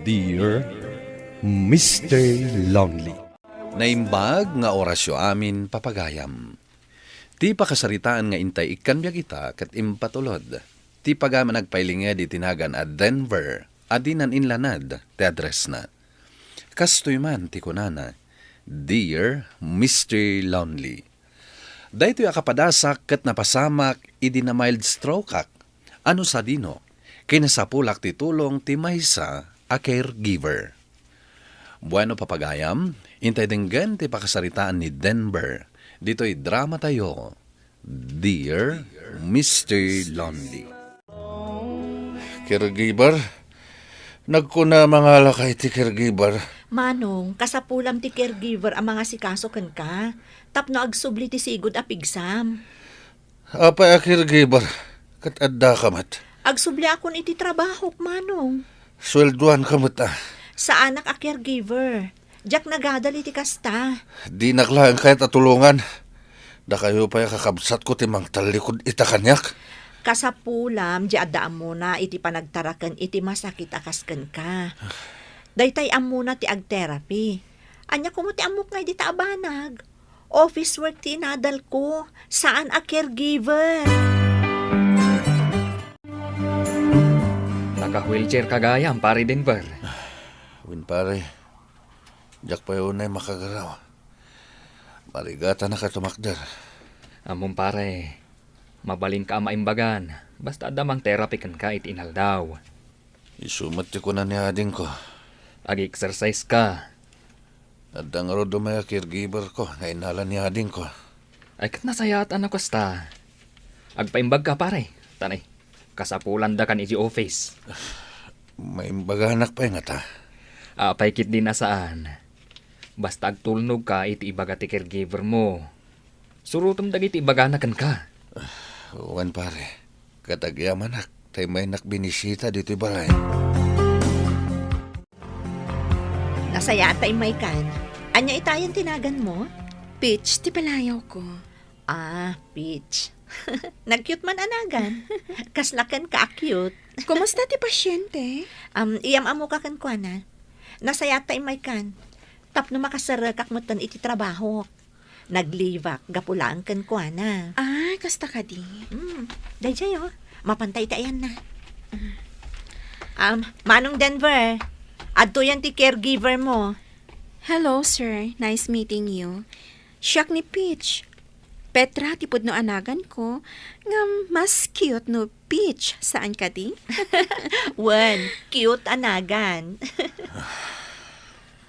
Dear Mr. Lonely. Naimbag nga orasyo amin papagayam. Ti pakasaritaan nga intay ikan biya kita kat impatulod. Ti pagama nagpailinga di tinagan at Denver, adinan inlanad, ti address na. Kastoy man ti kunana, Dear Mr. Lonely. Dahito akapadasak kat napasamak idi na mild stroke ak. Ano sa dino? Kinasapulak ti tulong ti maysa a caregiver. Bueno papagayam, intay denggan ti pakasaritaan ni Denver. Dito'y drama tayo, Dear Mr. Lonely. Caregiver? Nagkuna mga lakay ti caregiver. Manong, kasapulam ti caregiver ang mga sikaso ken ka. Tapno agsubli ti sigod a pigsam. Apay a caregiver, kat adda kamat. Agsubli akon iti trabaho, manong. Swelduan kamat Sa anak a caregiver. Diyak nagadal iti kasta. Di naklaan kahit atulungan. Da kayo pa'y kakabsat ko timang talikod ita kanyak. Kasapulam, di adaan mo na iti panagtarakan iti masakit akasken ka. Daytay amuna ti ag-therapy. Anya ko mo ti amok nga iti taabanag. Office work ti inadal ko. Saan a caregiver? Naka-wheelchair kagayam, pare Denver. Win pare, diyak pa yun ay makagaraw. Marigata na ka tumakdar. Among pare, mabalin ka maimbagan. Basta adamang therapy kan ka itinaldaw. Isumat ko na ni ading ko. Ag-exercise ka. Adang rodo may caregiver ko, na inalan ni ading ko. Ay kat nasayatan ako sta. Agpaimbag ka pare. Tanay, kasapulan da kan iti office. May imbaganak pa yung ata. Apay kit din na saan. Basta agtulnog ka iti ibaga ti caregiver mo. Surutom dagiti ibaganakan ka. Wan pare, katagyaman tay may nakbinisita dito ibaray. Nasaya atay may kan. Anya itayan tinagan mo? Peach, ti palayaw ko. Ah, Peach. Nag-cute man anagan. Kaslakan ka cute. Kumusta ti pasyente? Iyam amo ka kan kuana. Nasaya tay may kan. Tapno makasarakak mo tan iti trabaho. Naglivak, gapulaan kan kuana. Ay, kasta ka di. Day jayo, mapantay tayan na. Manong Denver, adto yan ti caregiver mo. Hello, sir. Nice meeting you. Siyak ni Peach. Petra, tipod no anagan ko. Nga mas cute no Peach. Saan ka di? Wen, cute anagan.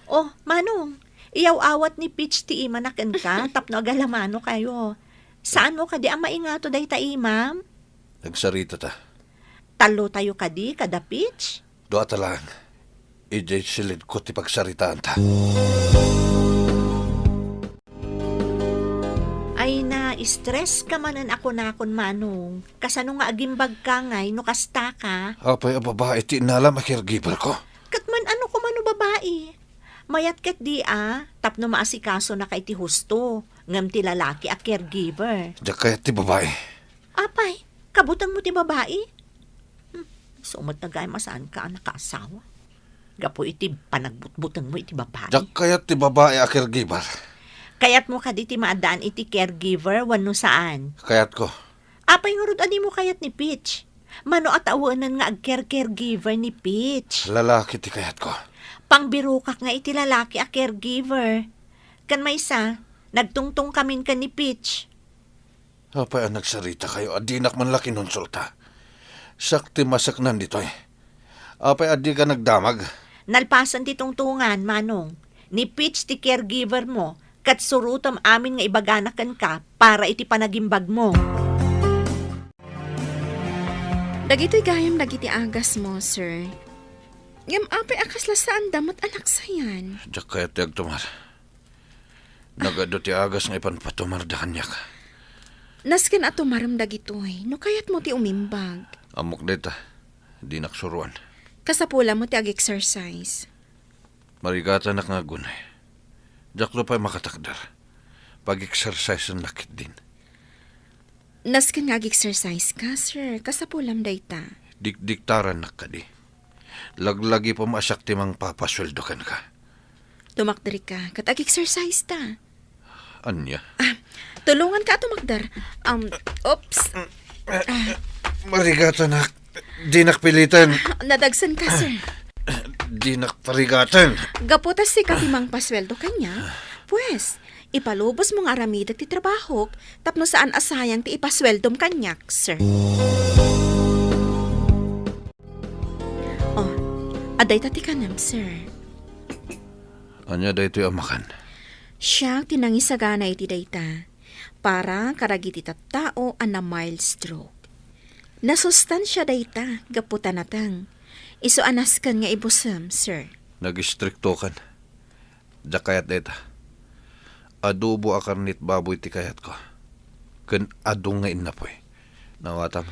Oh, Manong, iyaw awat ni Peach ti ima naken ka, tapno agalamano kayo. Saan mo kadi ang maingato day ta imam? Nagsarita ta. Talo tayo kadi kada Peach? Doa talang. Ijay silid ko ti pagsaritaan ta. Ay na, stress ka manan ako na akon Manong. Kasano nga agimbag ka ngay, no kasta ka. Apay ang babae ti inalam a caregiver ko. Katman ano ko mano babae. Mayat kat di tapno maasikaso na kay ti husto. Ngam ti lalaki a caregiver. Diyak kaya ti babae. Apay, kabutang mo ti babae? Sumot na gaya masaan ka nakaasawa. Gapo iti panagbutbutang mo iti babae. Diyak kaya ti babae a caregiver. Kayat mo ka di ti maadaan iti caregiver wano saan. Kayat ko. Apay ngurod ani mo kayat ni Peach. Mano at awanan nga ag-caregiver ni Peach. Lalaki ti kayat ko. Pangbirukak nga iti lalaki a caregiver. Kan may isa, nagtungtong kamin ka ni Peach. Apay ang nagsarita kayo, adinak man laki nunsulta. Sakti masaknan dito eh. Apay adi ka nagdamag. Nalpasan ti tungtungan, Manong. Ni Peach ti caregiver mo, kat surutom amin nga ibaganakan ka para iti panagimbag mo. Dagito'y gayam dagiti agas mo, sir. Ngam apay akas lasaan damot anak sayan. Diyak kaya ti agtumar. Nagado ti agas nga ipanpatumar da kanyak. Nasken ato maram dagitoy, no kayat mo ti umimbag. Amok dita, di naksuruan. Kasapula mo ti ag-exercise. Marigata nak nga gunay. Diyak lo pa'y makatakdar. Pag-exercise ang nakit din. Nasken nga ag-exercise ka, sir. Kasapulam dayta. Dikdiktaran na ka di. Laglagi pa maasak timang papasweldo kan ka. Tumakdari ka, katag-exercise ta. Anya? Tulungan ka tumakdar. Oops, Marigatan nak. Di nakpilitan. nadagsan ka, sir. Di nakparigatan. Gaputas si katimang pasweldo kanya. Pues, ipalubos mong aramida ti trabaho, tapno saan asayang ti ipasweldom kanyak, sir. Oh, aday tati kanam, sir. Anya da ito'y amakan. Siya tinangisagana iti dayta para karagiti tattao ana mild stroke. Nasustansya dayta gaputan natang. Iso anaskan nga ibusam, sir. Nag-istrikto kan. Da kayat deta. Adobo a karnit baboy ti kayat ko. Kan adong nga inapoy. Nawatam.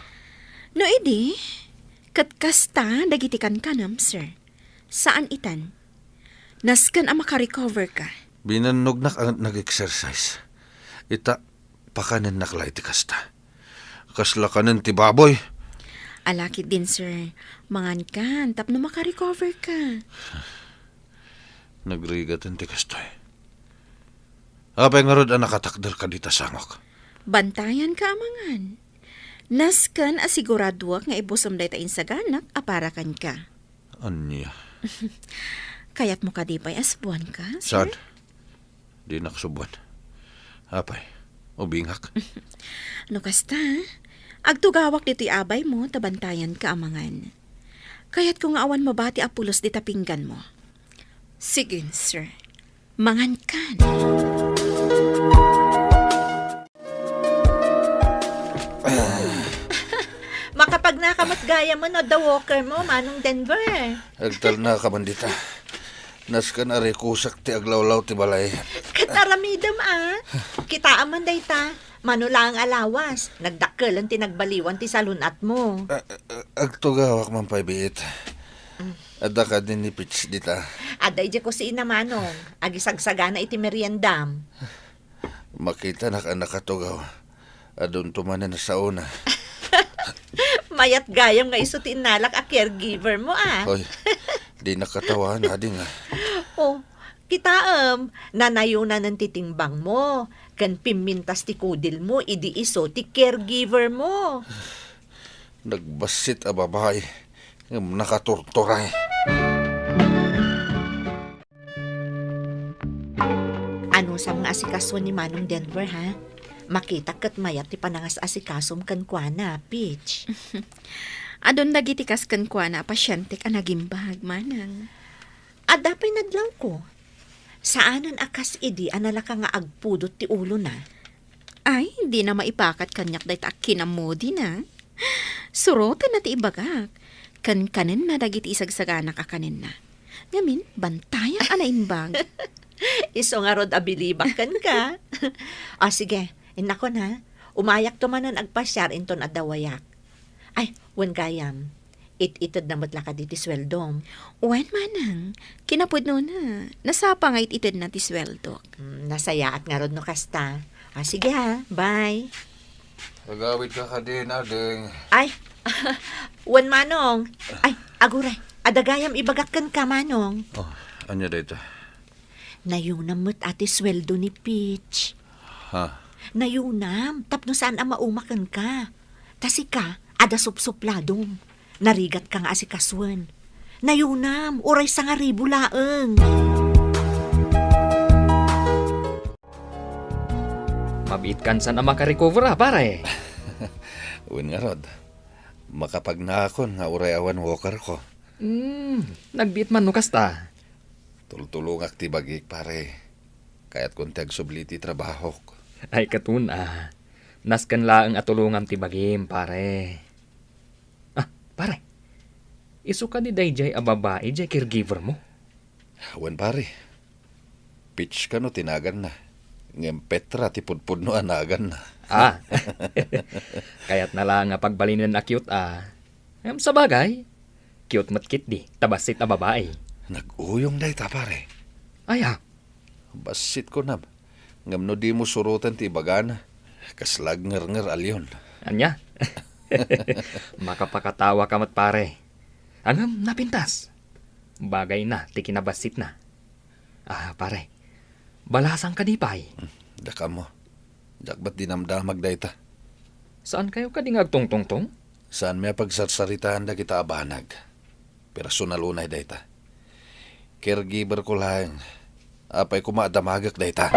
No idi, katkasta dagitikan kanam, sir. Saan itan? Naskan ang makarecover ka. Binanog nak ang nag-exercise. Ita, pakanan naklay ti kasta. Kasla kanan ti baboy. Alakit din, sir. Mangan kan, tapno makarecover ka. Nagrigatan ti kastoy. Apay nga rod ang nakatakdal ka dita sangok. Bantayan ka amangan. Naskan asiguraduak nga ibusam day tain sa ganak, aparakan ka. Anya? Kayat mo ka di pa'y asbuan ka, Saan? sir? Di naksubuan. Apay, ubingak. Lukas ta, agtugawak dito'y abay mo, tabantayan ka amangan. Kaya't kung awan mabati apulos di tapinggan mo. Sige, sir. Mangan kan. Makapag nakamot gaya mo no, the walker mo, Manong Denver. Agtal na ka bandita. Naskan ari kusak ti aglawlaw ti balay. Kataramidam Kita aman dayta. Manulang alawas. Nagdakkelan ti nagbaliwan ti salunat mo. Agtugawak man paybiit. Adda ka din ni Pitch dita. Aday di ko si ina Manong. Agisagsagana iti meriendam. Makita na ka nakatugaw. Adun tumanan na sa una. Mayat gayam nga iso ti inalak a caregiver mo Hoy, di nakatawa na di nga. Oh, kita nanayunan ng titimbang mo. Kan pimintas ti kudil mo, idi iso ti caregiver mo. Nagbasit a babae. Nakaturturay. Ano sa mga asikaso ni Manong Denver, ha? Makita kat mayat ti panangas asikasom kan kuana, Peach. Adon dagitikas kan kwa na pasyente ka nagimbag, manang. Adapay nadlaw ko. Saanan akas idi anala ka nga agpudot ti ulo na. Ay, di na maipakat kanyak dahit akinamodi na. Surotan na ti ibagak. Kanin na dagiti isagsagana ka kanin na. Ngamin, bantayan anaimbag. Iso nga rod abilibak kan ka. O sige, inako na. Umayak to manan agpasyar inton adawayak. Ay, wen gayam. Ititad na matla ka diti sweldom. Wen manang, kinapudno na. Nasapa nga ititid na ti sweldo. Nasayaat nga rod no kasta. Sige ha, bye. Agawid ka din, ading. Ay, wen Manong. Ay, aguray. Adagayam ibagakkan ka, Manong. Oh, anya dito? Nayunam mo't ati sweldo ni Peach. Ha? Nayunam, tapno saan ang maumakan ka. Tasi ka, ada supsupladong. Narigat ka nga asikaswan. Nayunam, uray sa nga ribu laeng. Mabit kan saan ang makarecover pare. Uwin nga rod. Makapagnakon nga uray awan walker ko. Nagbiit man no kasta. Tultulungak ti bagik pare. Kaya't kunti agsubliti trabaho ko. Ay katuna. Naskan laang atulungam ti bagim pare. Pare, iso ka ni Dayjay a babae, jay caregiver mo? Wen pare. Pitch ka no tinagan na. Ngem Petra ti pudpud no anagan na. Kaya't na lang nga pagbalinan na cute sa bagay, cute matkit di, tabasit a babae. Nag-uyong day ta pare. Basit ko na. Ngem no di mo surutan ti bagana. Kaslag ngar alyon. Anya? Makapakatawa ka mat pare. Hanggang napintas. Bagay na, ti kinabasit na. Pare, balasang ka di pay. Daka mo. Jak ba't dinamdamag dayta? Saan kayo ka di ngagtong-tong-tong? Saan may pagsarsaritaan da kita abanag? Personal unay dayta. Caregiver ko lang. Apay kumadamagak dayta.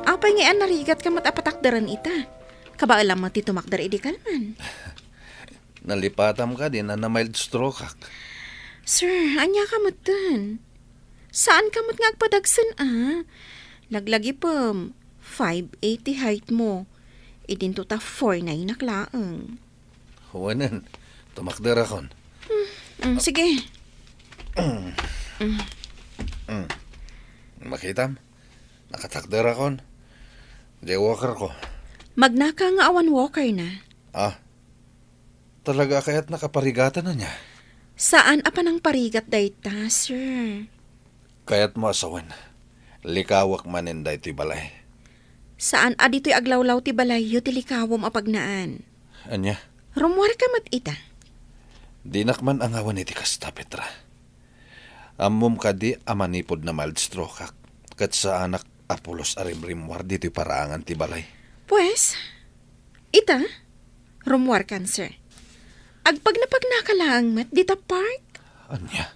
Apay nga narigat ka matapatakdaran ita. Kabaalam mo ti tumakdar idi kalman. Nalipatam ka din na mild stroke ak. Sir, anya ka matan. Saan ka mat nga agpadagsan Laglagi pa, 5'80 height mo. Idinto ta 4'9 naklaang. Huwanan, tumakder akon. Sige. Makitam, nakatakder akon. Jaywalker ko. Magnaka nga awan walker na. Talaga kaya't nakaparigatan na niya. Saan apa nang parigat dayta, sir? Kaya't mo asawan. Likawak manin day ti balay. Saan adito'y aglawlaw ti balayo ti likawom apagnaan? Anya, Rumwar ka mat ita. dinakman ang awan iti kasta, Petra. Amom ka di amanipod na mild stroke ak. Kat sa anak Apolos arimrimwar dito'y paraangan ti balay. Pues, ita, rumwar kan, sir. Agpag napagnakalahang mat dita park? Anya,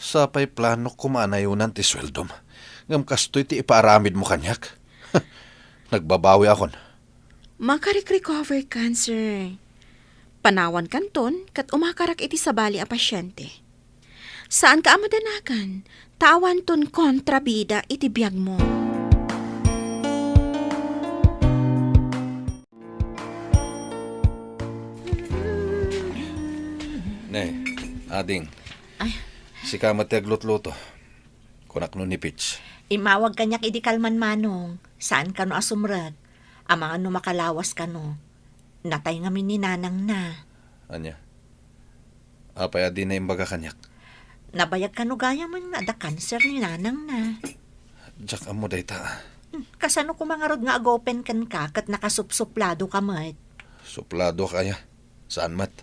sapay plano kumanayunan ti sweldom. Ngam kastoy ti ipaaramid mo kanyak. Nagbabawi akon. Makarik-recover kan, sir. Panawan kanton, kat umakarak iti sabali a pasyente. Saan ka amadanakan? Tawan ton kontrabida iti biyag mo. Ne, ading. Si kamat ti aglutluto. Kunak no ni Pitch. Imawag kanyak idi kalman manong. Saan ka no asumrag? Amang ano makalawas ka no. Natay nga ni nanang na. Anya, apay adi na imbaga kanyak. Nabayag ka no gaya man nga da cancer ni nanang na. Diyak amo dayta. Kasano ko mga rod nga agopen kan ka kat nakasupsuplado ka mat. Suplado kaya. Saan mat?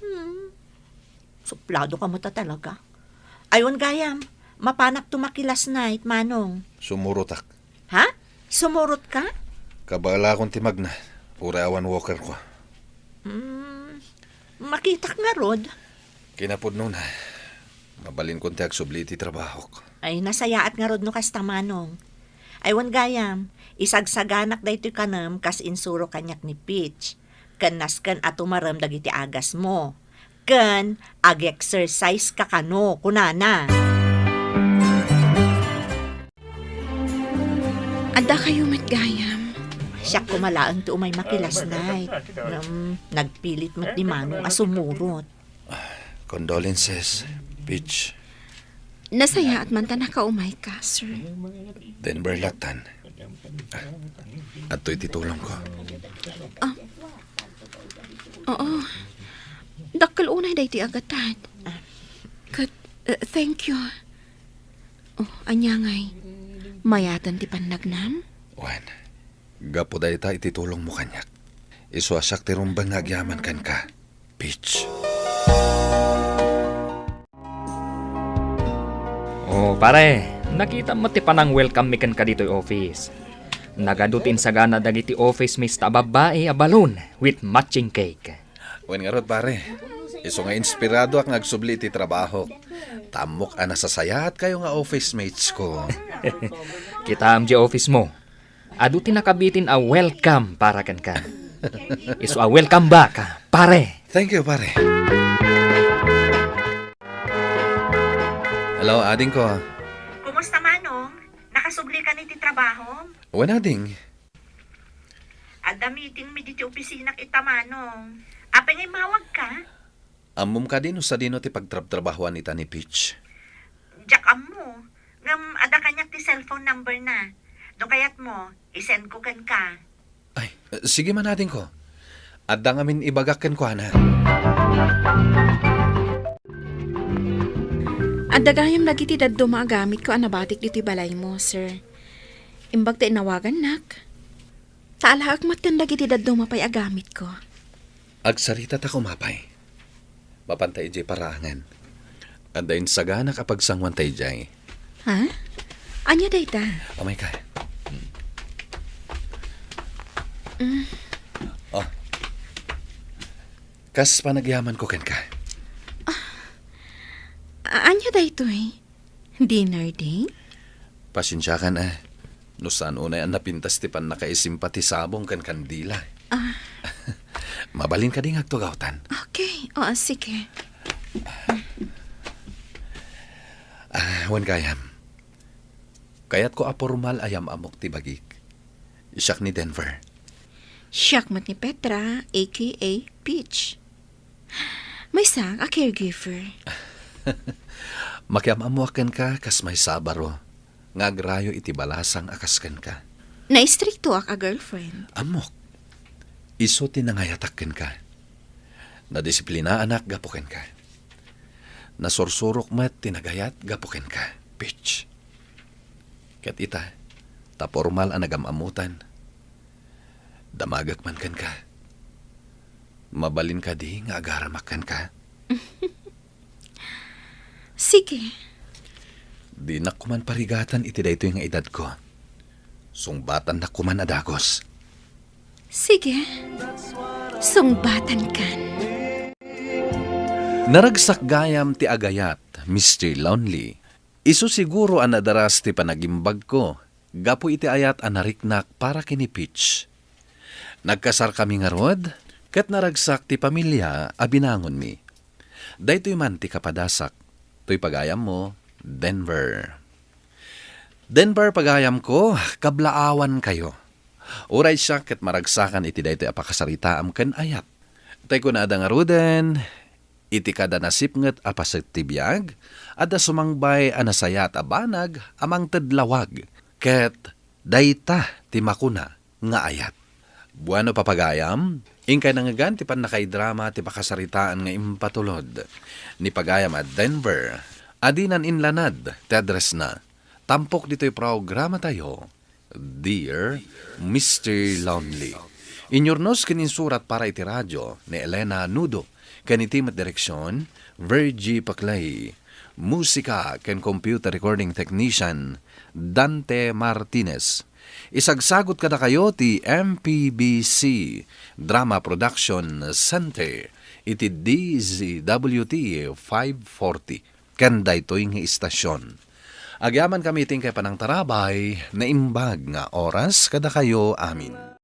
Suplado ka mo ta talaga. Ayon gayam, mapanak tumakilas night, manong. Sumurutak. Ha? Sumurot ka? Kabala akong timag na. Urawan walker ko. Makitak nga rod. Kinapod nun. Mabalin kong ti agsubliti trabaho ko. Ay, nasayaat nga rod no kasta manong. Aywan gayam, isagsaganak da ito'y kanam kas insuro kanyak ni Peach. Kanas kan atumaram dagiti agas mo. Kan ag-exercise ka kano, kunana. Anda kayo matgayam. Siya kumalaan to umay makilas night. Nagpilit mo ni manong asumurot. Condolences, Peach. Nasaya at man ta nakaumay ka, sir. Denver Latan. At to'y titulong ko. Oo. Dakal unay dahi ti agatad. Thank you. Anyangay. Mayatan ti pannagnam? Juan, gapo dayta ititulong mo kanyak. Iswasak ti rumbang nagyaman kan ka, Peach. Pare, nakita mo ti panang welcome mi kan ka dito'y office. Nagadutin sa gana dagiti office mista babae a balloon with matching cake. Wen nga rod, pare. Iso nga inspirado ak ngagsubli ti trabaho. Tamok ana sasayat kayo nga office mates ko. Kita am di office mo. Adu ti nakabitin a welcome para kan ka. Iso a welcome back, pare. Thank you, pare. Hello, ading ko. Kumusta manong? Nakasubli ka ni ti trabaho? Wen ading. Ada meeting mi diti opisina kita manong. Apay ngay mawag ka? Amom ka din sa dino ti pagtrabahoan ita ni Peach. Jack mo. Ngam ada kanyak ti cellphone number na. Do kayat mo, isend ko kan ka. Ay, sige man ading ko. Adda ngamin ibagakken ko, ana. Adagayam lagi ti daddo maagamit ko anabatik dito balay mo, sir. Imbag ta inawagan nak. Taalaak matan lagi ti daddo mapay agamit ko. Agsarita ta kumapay. Mapantay jay parangan. Andayin sagana kapag sangwan tay jay. Ha? Anya dayta? Amay ka. Oh. Kas panagyaman ko ken ka. Anya daytoy? Dinner date? Pasensya ka na. No saan unay ang napintas ti pan nakaisimpatisabong kan kandila. Mabalin ka ding agtugawtan. Okay. O, sige. Wan kayam. Kayat ko apormal ayam amok ti bagik. Isak ni Denver. Siyakmat ni Petra, a.k.a. Peach. May sak, a caregiver. Makiamamuakan ka kas may sabaro. Ngagrayo iti balasang akaskan ka. Naistrikto ak a girlfriend. Amok. Iso tinangayatakken ka. Nadisiplina anak gapuken ka. Nasursurok mat tinagayat gapuken ka. Bitch. Kat ita, tapormal ang nagamamutan. Damagak man kan ka. Mabalin ka di nga agaramakan ka. Sige. Di na kuman parigatan iti dayto nga edad ko. Sungbatan na kuman adagos. Sige. Sungbatan kan. Naragsak gayam ti agayat, Mr. Lonely. Isu siguro ang nadaras ti panagimbag ko. Gapo iti ayat ang nariknak para kini Peach. Nagkasar kami nga rod, kat naragsak ti pamilya abinangon mi. Daytoy man ti kapadasak, to'y pagayam mo, Denver. Denver pagayam ko, kablaawan kayo. Uray siya kat maragsakan iti daytoy apakasaritaam ken ayat. Tay ko na ada nga ruden, iti kada nasipnget apaset ti biyag, ada sumangbay anasayat abanag amang tedlawag, ket dayta ti makuna nga ayat. Buano papagayam, ingkay nangagan ti pan nakaidrama ti pakasaritaan nga impatulod. Ni pagayam at Denver, adinan inlanad, ti address na. Tampok dito'y programa tayo, Dear Mr. Lonely. Inyornos kininsurat para iti radyo ni Elena Nudo, kanitimat direksyon, Virgie Paclay. Musika ken computer recording technician, Dante Martinez. Isagsagot kada kayo ti MPBC Drama Production Center iti DZWT 540 kanda ito'y nga istasyon. Agyaman kami iting kay panang tarabay na imbag nga oras kada kayo amin.